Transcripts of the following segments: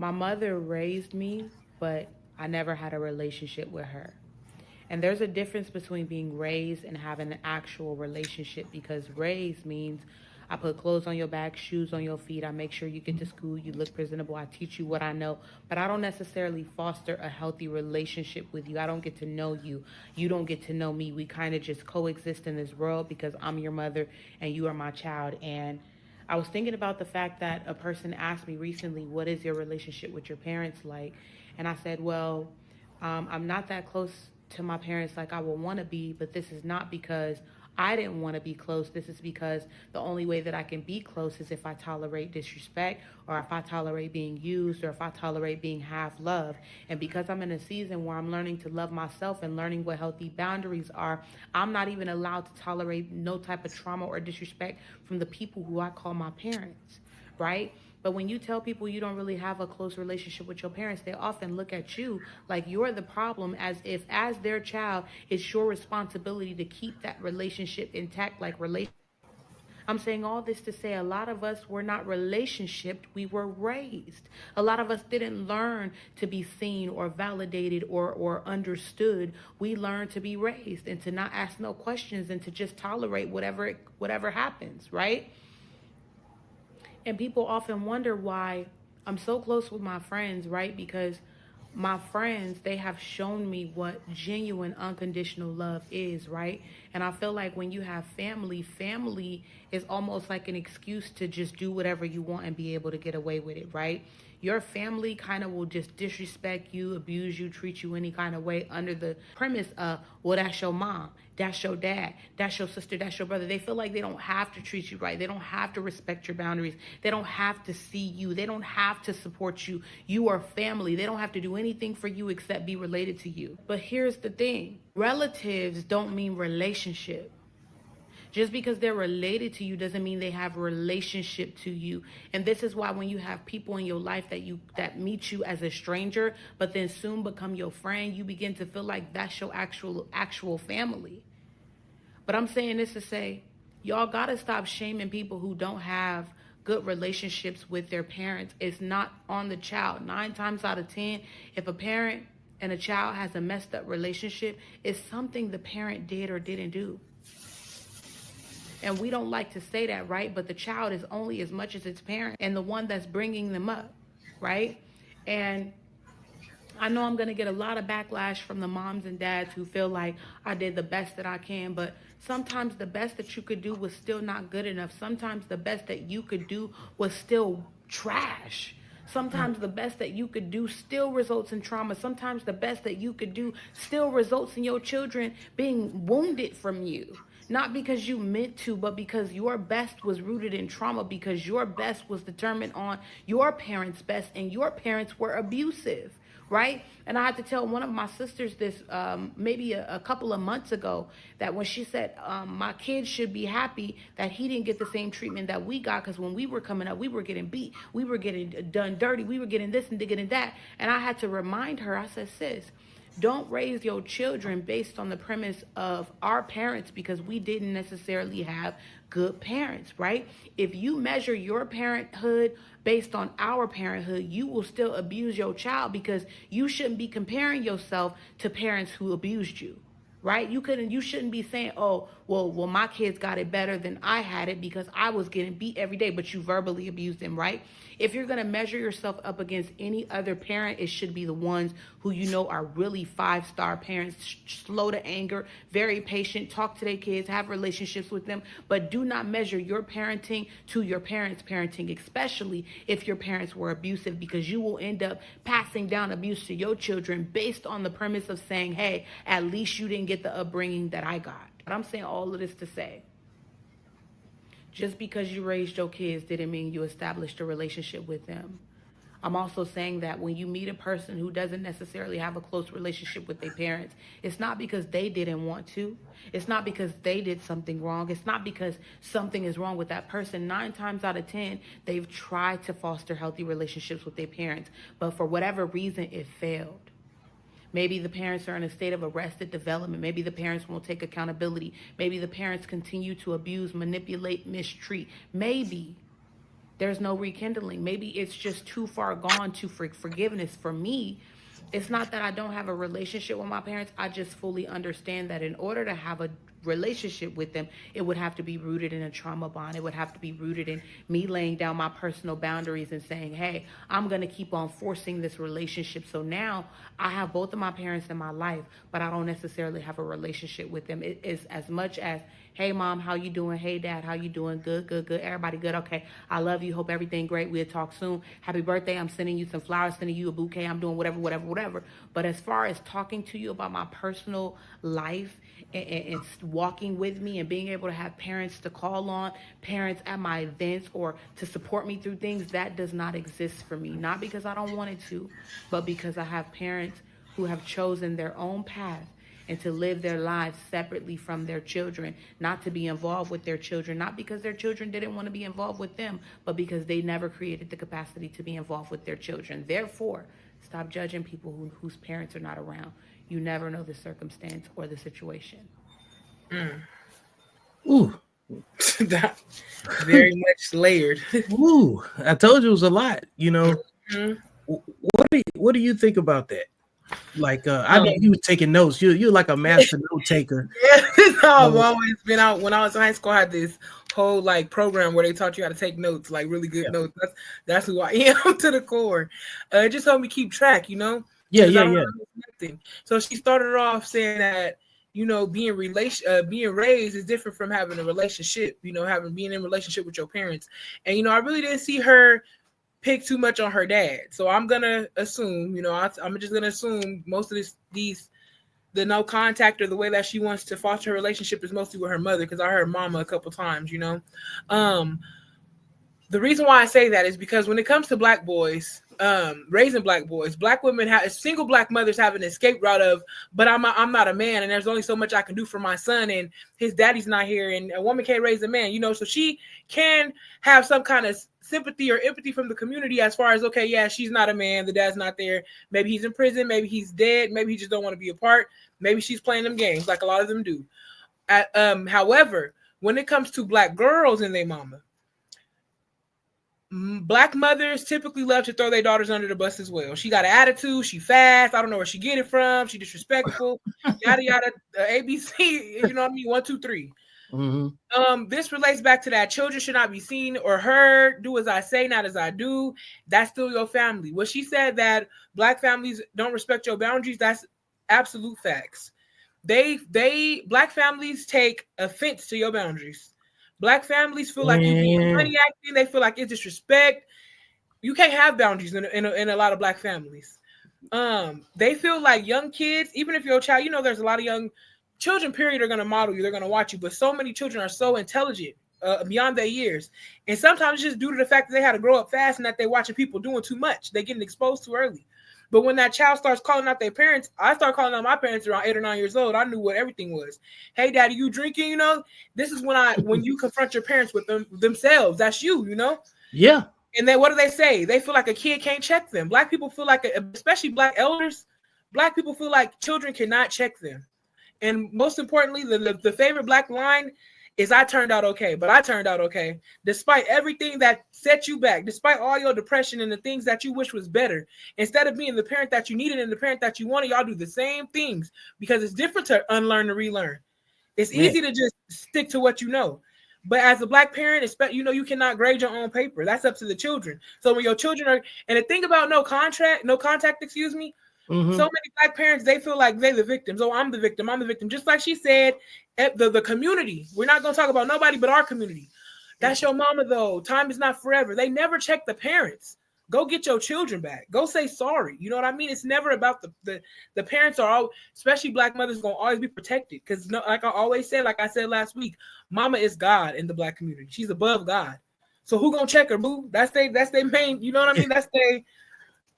My mother raised me, but I never had a relationship with her. And there's a difference between being raised and having an actual relationship, because raised means I put clothes on your back, shoes on your feet. I make sure you get to school, you look presentable. I teach you what I know, but I don't necessarily foster a healthy relationship with you. I don't get to know you. You don't get to know me. We kind of just coexist in this world because I'm your mother and you are my child. And I was thinking about the fact that a person asked me recently, what is your relationship with your parents like? And I said, well, I'm not that close to my parents like I would want to be, but this is not because I didn't want to be close. This is because the only way that I can be close is if I tolerate disrespect, or if I tolerate being used, or if I tolerate being half loved. And because I'm in a season where I'm learning to love myself and learning what healthy boundaries are, I'm not even allowed to tolerate no type of trauma or disrespect from the people who I call my parents, right? But when you tell people you don't really have a close relationship with your parents, they often look at you like you're the problem, as if, as their child, it's your responsibility to keep that relationship intact, like relationship. I'm saying all this to say a lot of us were not relationshiped, we were raised. A lot of us didn't learn to be seen or validated or understood. We learned to be raised and to not ask no questions and to just tolerate whatever happens, right? And people often wonder why I'm so close with my friends, right? Because my friends, they have shown me what genuine unconditional love is, right? And I feel like when you have family, family is almost like an excuse to just do whatever you want and be able to get away with it, right? Your family kind of will just disrespect you, abuse you, treat you any kind of way under the premise of, well, that's your mom, that's your dad, that's your sister, that's your brother. They feel like they don't have to treat you right. They don't have to respect your boundaries. They don't have to see you. They don't have to support you. You are family. They don't have to do anything for you except be related to you. But here's the thing. Relatives don't mean relationship. Just because they're related to you doesn't mean they have a relationship to you. And this is why when you have people in your life that meet you as a stranger, but then soon become your friend, you begin to feel like that's your actual family. But I'm saying this to say, y'all gotta stop shaming people who don't have good relationships with their parents. It's not on the child. 9 times out of 10, if a parent and a child has a messed up relationship, it's something the parent did or didn't do. And we don't like to say that, right? But the child is only as much as its parent and the one that's bringing them up, right? And I know I'm going to get a lot of backlash from the moms and dads who feel like I did the best that I can, but sometimes the best that you could do was still not good enough. Sometimes the best that you could do was still trash. Sometimes the best that you could do still results in trauma. Sometimes the best that you could do still results in your children being wounded from you. Not because you meant to, but because your best was rooted in trauma, because your best was determined on your parents' best, and your parents were abusive, right? And I had to tell one of my sisters this maybe a couple of months ago, that when she said, my kids should be happy that he didn't get the same treatment that we got, because when we were coming up, we were getting beat, we were getting done dirty, we were getting this and getting that. And I had to remind her, I said, sis, don't raise your children based on the premise of our parents, because we didn't necessarily have good parents, right? If you measure your parenthood based on our parenthood, you will still abuse your child, because you shouldn't be comparing yourself to parents who abused you. Right? You shouldn't be saying, oh, well, my kids got it better than I had it because I was getting beat every day, but you verbally abused them, right? If you're going to measure yourself up against any other parent, it should be the ones who you know are really 5-star parents, slow to anger, very patient, talk to their kids, have relationships with them, but do not measure your parenting to your parents' parenting, especially if your parents were abusive, because you will end up passing down abuse to your children based on the premise of saying, hey, at least you didn't get the upbringing that I got. But I'm saying all of this to say, just because you raised your kids didn't mean you established a relationship with them. I'm also saying that when you meet a person who doesn't necessarily have a close relationship with their parents, it's not because they didn't want to. It's not because they did something wrong. It's not because something is wrong with that person. 9 times out of 10, they've tried to foster healthy relationships with their parents, but for whatever reason, it failed. Maybe the parents are in a state of arrested development. Maybe the parents won't take accountability. Maybe the parents continue to abuse, manipulate, mistreat. Maybe. there's no rekindling. Maybe it's just too far gone to forgiveness. For me, it's not that I don't have a relationship with my parents. I just fully understand that in order to have a relationship with them, it would have to be rooted in a trauma bond. It would have to be rooted in me laying down my personal boundaries and saying, hey, I'm going to keep on forcing this relationship. So now I have both of my parents in my life, but I don't necessarily have a relationship with them. It is as much as, hey mom, how you doing? Hey dad, how you doing? Good, good, good. Everybody good? Okay. I love you. Hope everything great. We'll talk soon. Happy birthday. I'm sending you some flowers, sending you a bouquet. I'm doing whatever, whatever, whatever. But as far as talking to you about my personal life and walking with me and being able to have parents to call on, parents at my events or to support me through things, that does not exist for me. Not because I don't want it to, but because I have parents who have chosen their own path and to live their lives separately from their children, not to be involved with their children, not because their children didn't want to be involved with them, but because they never created the capacity to be involved with their children. Therefore, stop judging people whose parents are not around. You never know the circumstance or the situation. Ooh. That very much layered. Ooh, I told you it was a lot. What do you think about that? Like, I know you were taking notes. You're like a master note taker. Yeah, I've always been out. When I was in high school, I had this whole like program where they taught you how to take notes, like really good notes. That's who I am to the core. It just helped me keep track, Yeah. Nothing. So she started off saying that being raised is different from having a relationship. Being in a relationship with your parents, and I really didn't see her pick too much on her dad. So I'm gonna assume, I'm just gonna assume most of the no contact or the way that she wants to foster her relationship is mostly with her mother, because I heard mama a couple times. The reason why I say that is because when it comes to black boys, raising black boys, black women single black mothers have an escape route of, but I'm not a man, and there's only so much I can do for my son, and his daddy's not here, and a woman can't raise a man, so she can have some kind of sympathy or empathy from the community as far as, okay, yeah, she's not a man, the dad's not there, maybe he's in prison, maybe he's dead, maybe he just don't want to be a part, maybe she's playing them games like a lot of them do. However, when it comes to black girls and their mama, black mothers typically love to throw their daughters under the bus as well. She got an attitude. She fast. I don't know where she get it from. She disrespectful. Yada yada. ABC. You know what I mean? 1, 2, 3. Mm-hmm. This relates back to that. Children should not be seen or heard. Do as I say, not as I do. That's still your family. What she said, that black families don't respect your boundaries, that's absolute facts. Black families take offense to your boundaries. Black families feel like you being money acting. They feel like it's disrespect. You can't have boundaries in a lot of black families. They feel like young kids, even if you're a child, there's a lot of young children, period, are going to model you. They're going to watch you. But so many children are so intelligent beyond their years. And sometimes it's just due to the fact that they had to grow up fast and that they're watching people doing too much. They're getting exposed too early. But when that child starts calling out their parents, I start calling out my parents around 8 or 9 years old. I knew what everything was. Hey, daddy, you drinking? This is when you confront your parents with themselves. That's you. Yeah. And then what do they say? They feel like a kid can't check them. Black people feel like, especially black elders, black people feel like children cannot check them. And most importantly, the favorite black line is, I turned out okay, but I turned out okay. Despite everything that set you back, despite all your depression and the things that you wish was better, instead of being the parent that you needed and the parent that you wanted, y'all do the same things, because it's different to unlearn and relearn. It's easy to just stick to what you know. But as a black parent, you cannot grade your own paper. That's up to the children. So when your children are, and the thing about no contact, Mm-hmm. So many black parents, they feel like they're the victims. Oh, I'm the victim. Just like she said, the community. We're not going to talk about nobody but our community. That's your mama, though. Time is not forever. They never check the parents. Go get your children back. Go say sorry. You know what I mean? It's never about the parents are all, especially black mothers, going to always be protected. Because like I always said, like I said last week, mama is God in the black community. She's above God. So who going to check her, boo? That's their main, you know what I mean? That's their.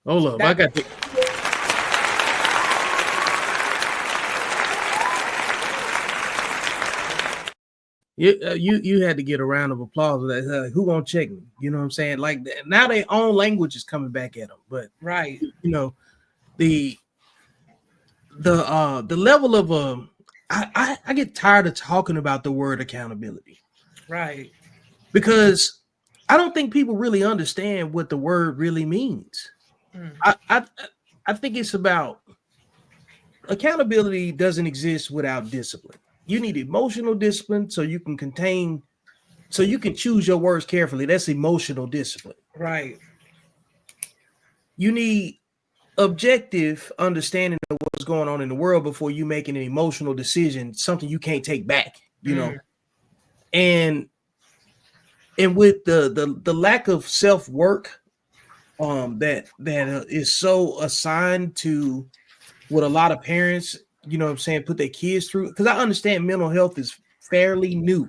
Hold up. I got to. You had to get a round of applause for that. Who gonna check me? You know what I'm saying? Like, now their own language is coming back at them. But right, the level of I get tired of talking about the word accountability. Right. Because I don't think people really understand what the word really means. Mm. I think it's about accountability doesn't exist without discipline. You need emotional discipline so you can choose your words carefully. That's emotional discipline. Right. You need objective understanding of what's going on in the world before you making an emotional decision, something you can't take back, you know. And with the lack of self-work that is so assigned to what a lot of parents, you know what I'm saying, put their kids through, because I understand mental health is fairly new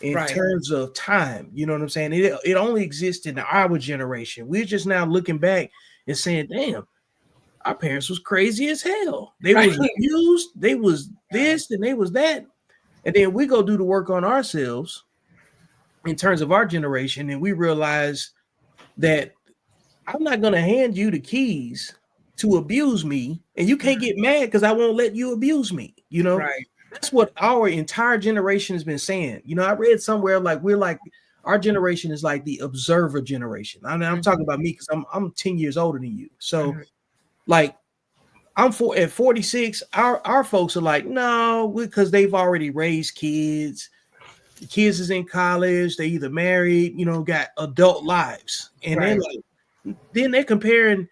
in Right. terms of time, you know what I'm saying? It only exists in our generation. We're just now looking back and saying, damn, our parents was crazy as hell. They was Right. abused, they was this and they was that. And then we go do the work on ourselves in terms of our generation, and we realize that I'm not going to hand you the keys to abuse me, and you can't get mad because I won't let you abuse me. You know, Right. that's what our entire generation has been saying. You know, I read somewhere like our generation is like the observer generation. I mean, I'm talking about me because I'm 10 years older than you. So, like, at 46, our folks are like, no, because they've already raised kids. The kids is in college, they either married, you know, got adult lives. And then they're comparing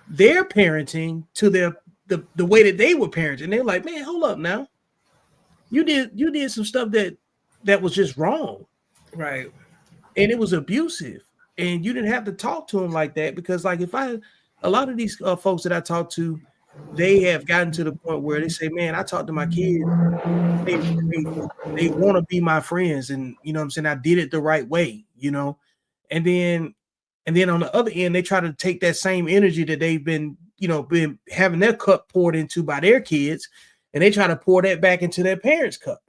their parenting to the way that they were parenting. They're like, man, hold up now. You did some stuff that was just wrong. Right. And it was abusive. And you didn't have to talk to them like that, because like a lot of these folks that I talk to, they have gotten to the point where they say, man, I talk to my kids. They want to be my friends, and you know what I'm saying, I did it the right way, you know. And then on the other end, they try to take that same energy that they've been having their cup poured into by their kids, and they try to pour that back into their parents' cup.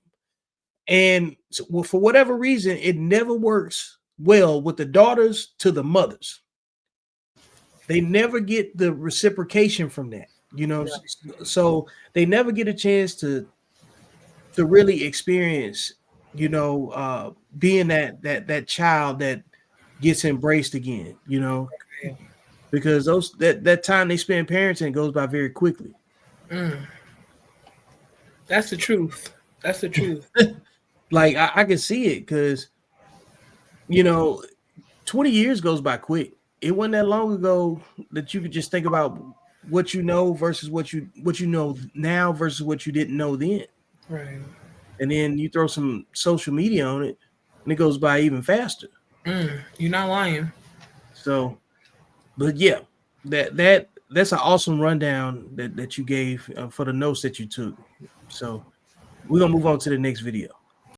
And so, well, for whatever reason, it never works well with the daughters to the mothers. They never get the reciprocation from that, you know. So they never get a chance to really experience, you know, being that child that gets embraced again, you know, because that time they spend parenting goes by very quickly. That's the truth. That's the truth. Like I can see it, because you know, 20 years goes by quick. It wasn't that long ago that you could just think about what you know versus what you know now versus what you didn't know then. Right. And then you throw some social media on it, and it goes by even faster. You're not lying. So, but yeah, that's an awesome rundown that you gave for the notes that you took. So we're gonna move on to the next video.